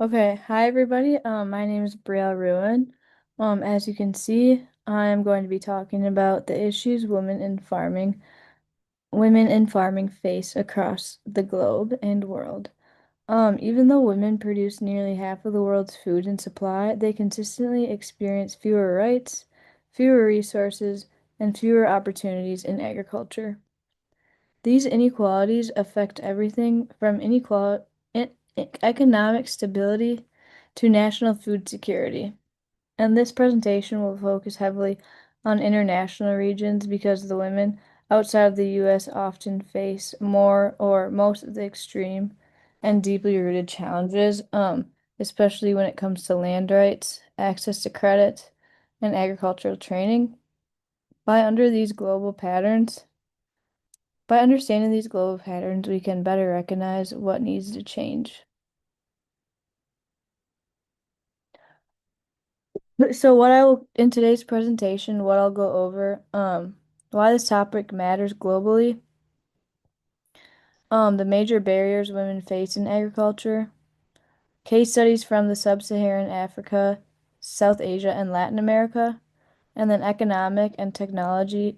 Okay, hi everybody. My name is Brielle Ruin. As you can see, I'm going to be talking about the issues women in farming face across the globe and world. Even though women produce nearly half of the world's food and supply, they consistently experience fewer rights, fewer resources, and fewer opportunities in agriculture. These inequalities affect everything from economic stability to national food security. And this presentation will focus heavily on international regions because the women outside of the U.S. often face more or most of the extreme and deeply rooted challenges, especially when it comes to land rights, access to credit, and agricultural training. By under these global patterns, by understanding these global patterns, we can better recognize what needs to change. So in today's presentation, what I'll go over, why this topic matters globally, the major barriers women face in agriculture, case studies from the sub-Saharan Africa, South Asia, and Latin America, and then economic and technological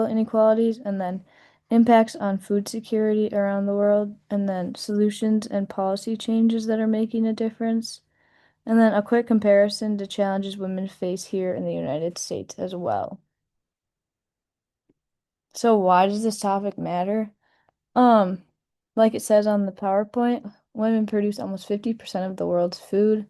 inequalities, and then impacts on food security around the world, and then solutions and policy changes that are making a difference. And then a quick comparison to challenges women face here in the United States as well. So why does this topic matter? Um, like it says on the PowerPoint, women produce almost 50% of the world's food.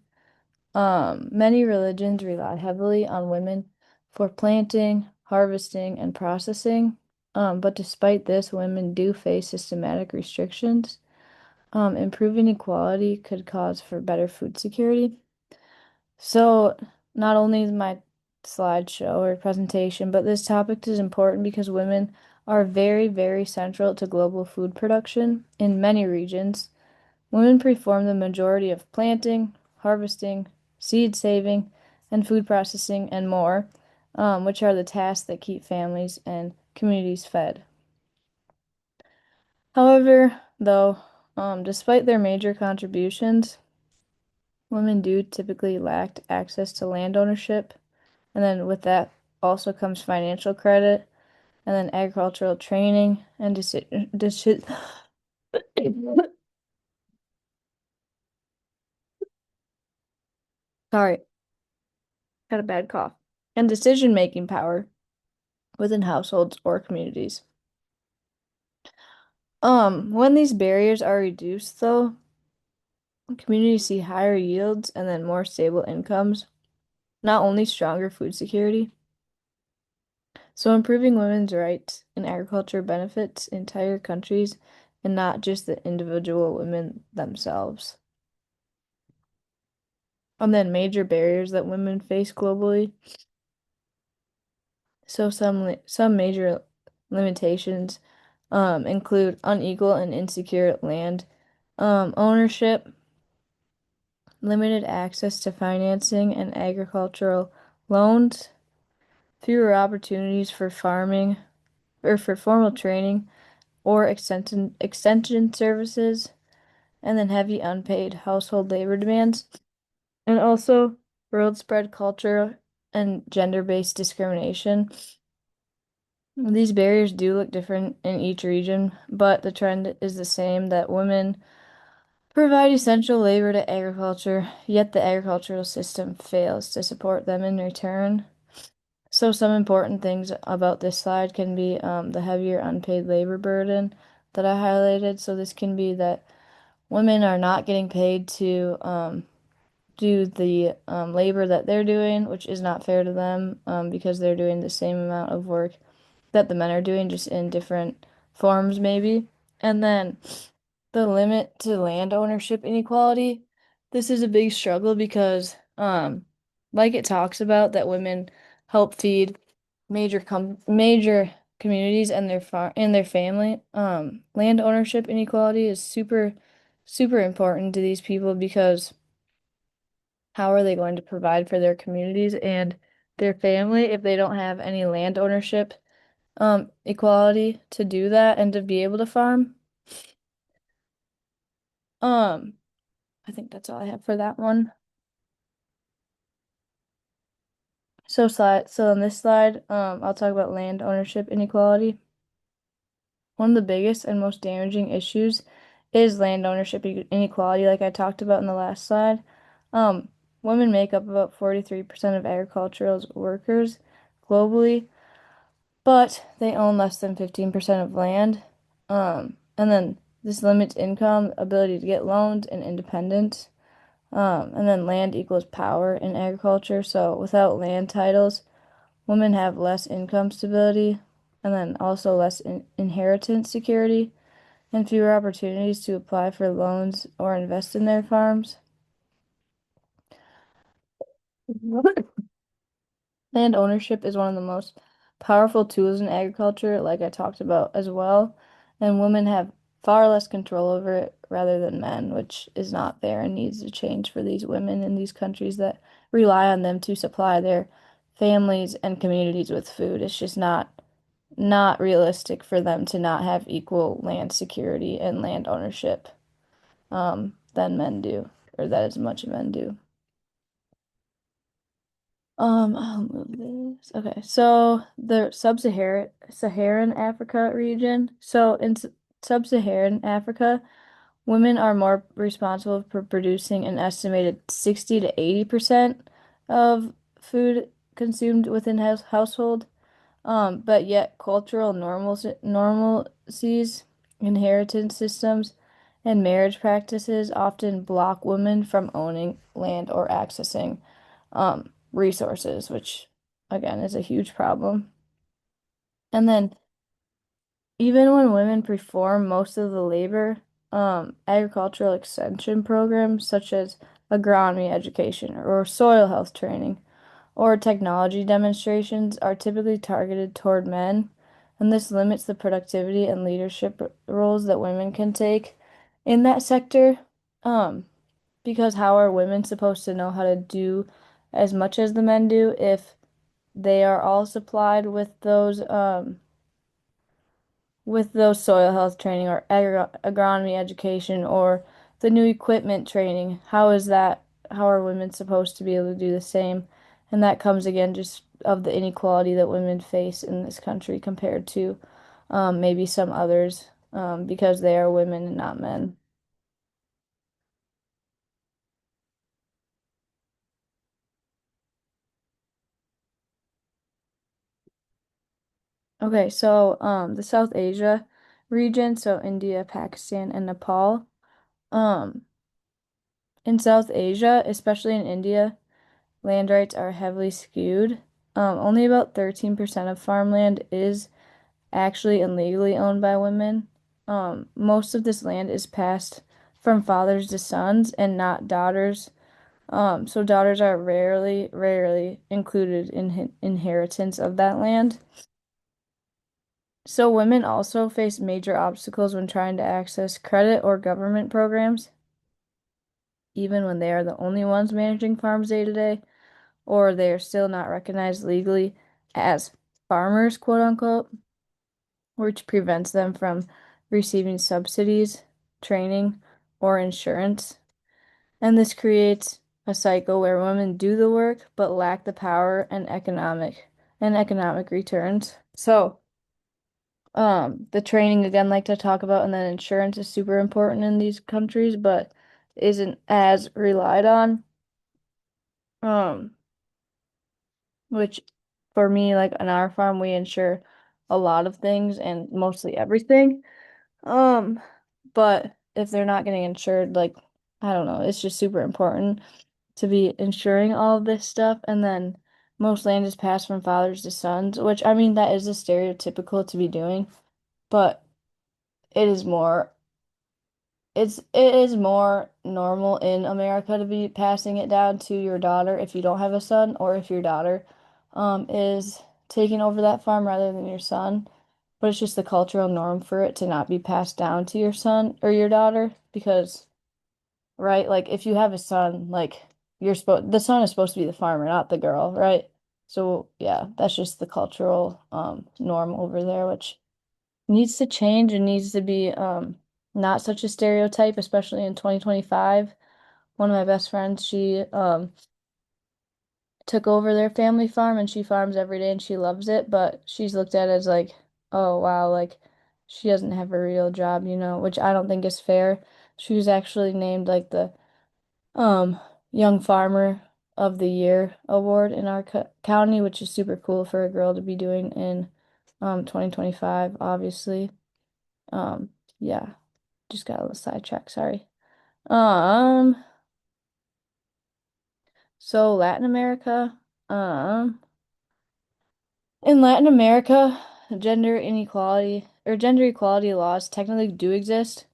Many religions rely heavily on women for planting, harvesting, and processing. But despite this, women do face systematic restrictions. Improving equality could cause for better food security. So, not only is my slideshow or presentation, but this topic is important because women are very, very central to global food production in many regions. Women perform the majority of planting, harvesting, seed saving, and food processing, and more, which are the tasks that keep families and communities fed. However, though, despite their major contributions, women do typically lack access to land ownership. And then with that also comes financial credit, and then agricultural training and sorry, got a bad cough. And decision-making power within households or communities. When these barriers are reduced though, communities see higher yields and then more stable incomes, not only stronger food security. So improving women's rights in agriculture benefits entire countries and not just the individual women themselves. And then major barriers that women face globally. So some major limitations include unequal and insecure land ownership, limited access to financing and agricultural loans, fewer opportunities for farming or for formal training or extension services, and then heavy unpaid household labor demands, and also world spread culture and gender-based discrimination. These barriers do look different in each region, but the trend is the same that women provide essential labor to agriculture, yet the agricultural system fails to support them in return. So some important things about this slide can be the heavier unpaid labor burden that I highlighted. So this can be that women are not getting paid to do the labor that they're doing, which is not fair to them because they're doing the same amount of work that the men are doing, just in different forms, maybe. And then the limit to land ownership inequality. This is a big struggle because, like it talks about, that women help feed major communities and their family. Land ownership inequality is super important to these people because how are they going to provide for their communities and their family if they don't have any land ownership equality to do that and to be able to farm? Um, I think that's all I have for that one. So on this slide, I'll talk about land ownership inequality. One of the biggest and most damaging issues is land ownership inequality, like I talked about in the last slide. Um, Women make up about 43% of agricultural workers globally, but they own less than 15% of land. And then this limits income, ability to get loans, and independence. And then land equals power in agriculture. So without land titles, women have less income stability, and then also less inheritance security, and fewer opportunities to apply for loans or invest in their farms. Land ownership is one of the most powerful tools in agriculture, like I talked about as well, and women have far less control over it rather than men, which is not fair and needs to change for these women in these countries that rely on them to supply their families and communities with food. It's just not realistic for them to not have equal land security and land ownership than men do, or that as much men do. I'll move this. Okay, so the Saharan Africa region. So in Sub-Saharan Africa, women are more responsible for producing an estimated 60 to 80% of food consumed within household. But yet cultural normalcies, inheritance systems, and marriage practices often block women from owning land or accessing resources, which again is a huge problem. And then even when women perform most of the labor, agricultural extension programs such as agronomy education or soil health training or technology demonstrations are typically targeted toward men, and this limits the productivity and leadership roles that women can take in that sector. Um, because how are women supposed to know how to do as much as the men do if they are all supplied with those soil health training or agronomy education or the new equipment training? How is that? How are women supposed to be able to do the same? And that comes again just of the inequality that women face in this country compared to maybe some others because they are women and not men. Okay, so the South Asia region, so India, Pakistan, and Nepal. Um, in South Asia, especially in India, land rights are heavily skewed. Only about 13% of farmland is actually and legally owned by women. Most of this land is passed from fathers to sons and not daughters. So daughters are rarely included in inheritance of that land. So women also face major obstacles when trying to access credit or government programs, even when they are the only ones managing farms day to day, or they are still not recognized legally as farmers, quote unquote, which prevents them from receiving subsidies, training, or insurance. And this creates a cycle where women do the work but lack the power and economic returns. So, the training again, like to talk about, and then insurance is super important in these countries, but isn't as relied on. Um, which for me, like on our farm, we insure a lot of things and mostly everything. Um, but if they're not getting insured, like I don't know, it's just super important to be insuring all of this stuff. And then most land is passed from fathers to sons, which I mean that is a stereotypical to be doing, but it is more it is more normal in America to be passing it down to your daughter if you don't have a son, or if your daughter is taking over that farm rather than your son. But it's just the cultural norm for it to not be passed down to your son or your daughter because, right, like if you have a son, like the son is supposed to be the farmer, not the girl, right? So yeah, that's just the cultural norm over there, which needs to change and needs to be not such a stereotype, especially in 2025, one of my best friends, she took over their family farm and she farms every day and she loves it, but she's looked at as like, oh wow, like she doesn't have a real job, which I don't think is fair. She was actually named like the um Young Farmer of the Year award in our co county, which is super cool for a girl to be doing in 2025, obviously. Um yeah, just got a little sidetracked, sorry. Um so Latin America, um in Latin America, gender equality laws technically do exist,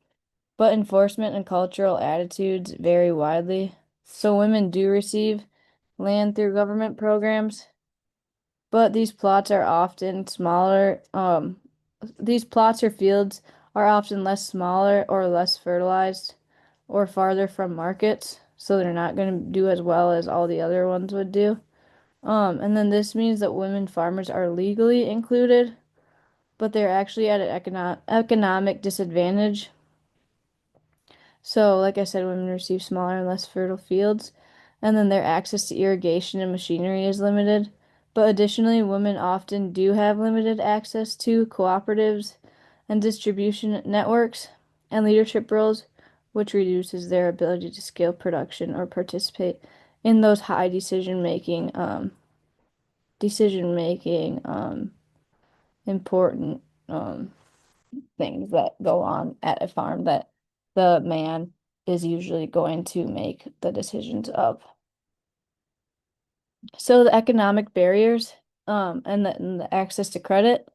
but enforcement and cultural attitudes vary widely. So women do receive land through government programs, but these plots or fields are often less smaller or less fertilized or farther from markets, so they're not going to do as well as all the other ones would do. And then this means that women farmers are legally included, but they're actually at an economic disadvantage. So, like I said, women receive smaller and less fertile fields, and then their access to irrigation and machinery is limited. But additionally, women often do have limited access to cooperatives and distribution networks and leadership roles, which reduces their ability to scale production or participate in those high decision making, important um, things that go on at a farm that the man is usually going to make the decisions of. So the economic barriers, and the access to credit,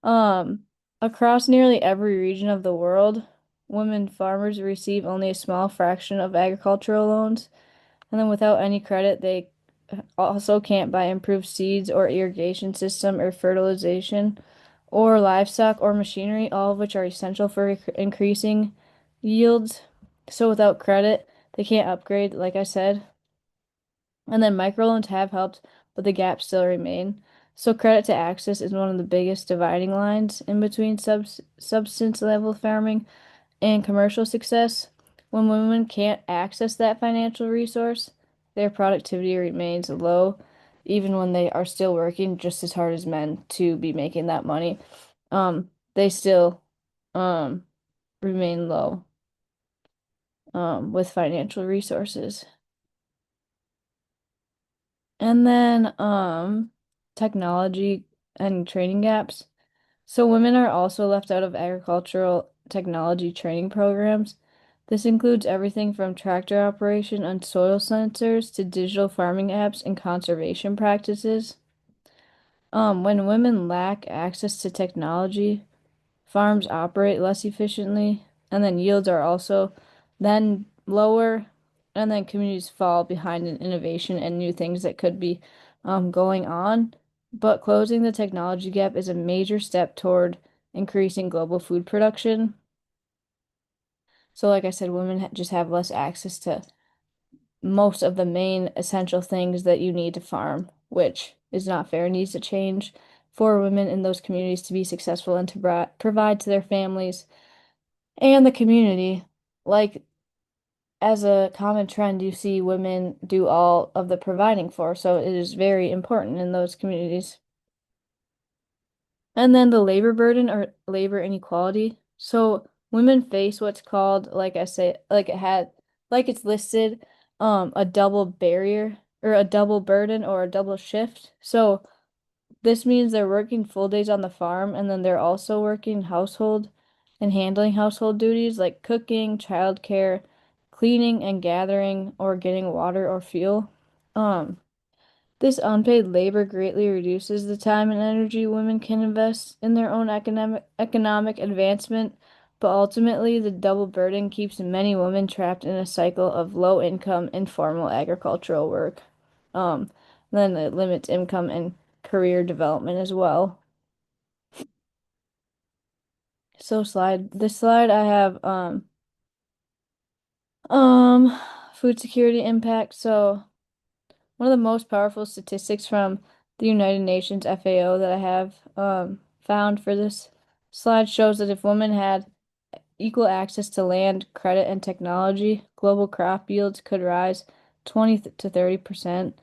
um, across nearly every region of the world, women farmers receive only a small fraction of agricultural loans, and then without any credit, they also can't buy improved seeds or irrigation system or fertilization or livestock or machinery, all of which are essential for increasing yields. So without credit, they can't upgrade, like I said. And then microloans have helped, but the gaps still remain. So credit to access is one of the biggest dividing lines in between substance level farming and commercial success. When women can't access that financial resource, their productivity remains low, even when they are still working just as hard as men to be making that money. They still um remain low with financial resources. And then technology and training gaps. So women are also left out of agricultural technology training programs. This includes everything from tractor operation and soil sensors to digital farming apps and conservation practices. When women lack access to technology, farms operate less efficiently, and then yields are also then lower, and then communities fall behind in innovation and new things that could be going on. But closing the technology gap is a major step toward increasing global food production. So, like I said, women just have less access to most of the main essential things that you need to farm, which is not fair, needs to change for women in those communities to be successful and to provide to their families and the community. Like, as a common trend, you see women do all of the providing for, so it is very important in those communities. And then the labor burden or labor inequality. So women face what's called, like I say, like it's listed, a double barrier or a double burden or a double shift. So this means they're working full days on the farm and then they're also working household and handling household duties like cooking, childcare, cleaning and gathering or getting water or fuel. Um, this unpaid labor greatly reduces the time and energy women can invest in their own economic advancement, but ultimately the double burden keeps many women trapped in a cycle of low income informal agricultural work. Um, then it limits income and career development as well. So this slide I have um food security impact. So one of the most powerful statistics from the United Nations FAO that I have found for this slide shows that if women had equal access to land, credit, and technology, global crop yields could rise 20 to 30%.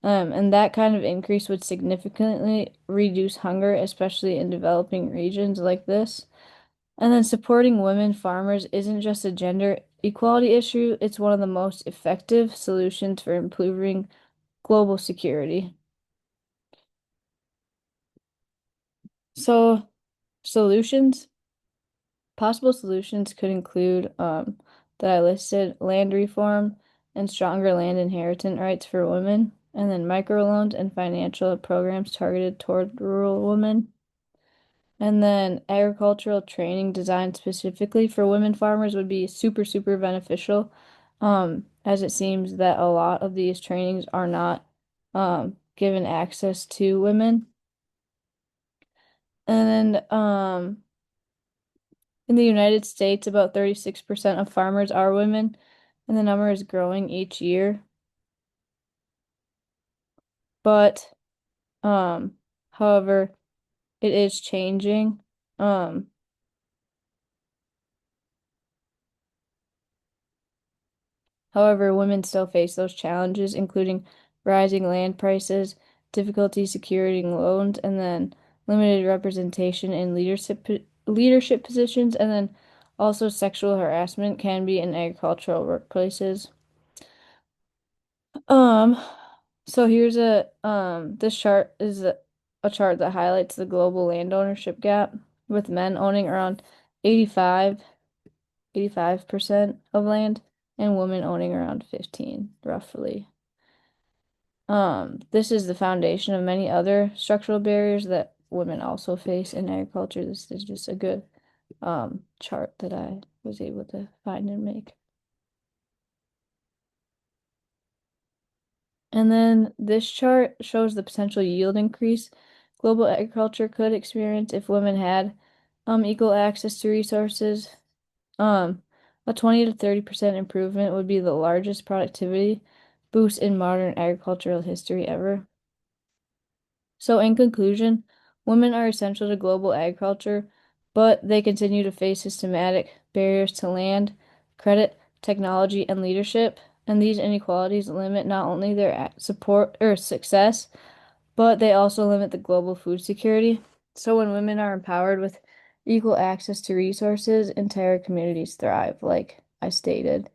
And that kind of increase would significantly reduce hunger, especially in developing regions like this. And then supporting women farmers isn't just a gender equality issue, it's one of the most effective solutions for improving global security. So, solutions, possible solutions could include that I listed land reform and stronger land inheritance rights for women, and then microloans and financial programs targeted toward rural women. And then agricultural training designed specifically for women farmers would be super, super beneficial, as it seems that a lot of these trainings are not given access to women. And then in the United States, about 36% of farmers are women, and the number is growing each year. But however, it is changing. Um, However, women still face those challenges, including rising land prices, difficulty securing loans, and then limited representation in leadership positions, and then also sexual harassment can be in agricultural workplaces. Um, so here's this chart is a chart that highlights the global land ownership gap, with men owning around 85% of land and women owning around 15, roughly. This is the foundation of many other structural barriers that women also face in agriculture. This is just a good chart that I was able to find and make. And then this chart shows the potential yield increase global agriculture could experience if women had equal access to resources. Um, a 20 to 30% improvement would be the largest productivity boost in modern agricultural history ever. So, in conclusion, women are essential to global agriculture, but they continue to face systematic barriers to land, credit, technology, and leadership. And these inequalities limit not only their support or success, but they also limit the global food security. So when women are empowered with equal access to resources, entire communities thrive, like I stated.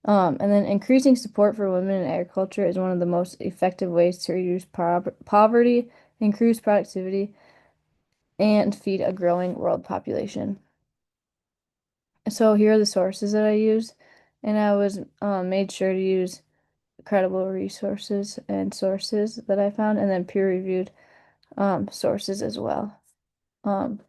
And then increasing support for women in agriculture is one of the most effective ways to reduce poverty, increase productivity, and feed a growing world population. So here are the sources that I use, and I was made sure to use credible resources and sources that I found, and then peer-reviewed sources as well. Um,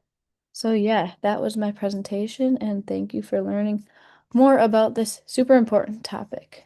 so yeah, that was my presentation, and thank you for learning more about this super important topic.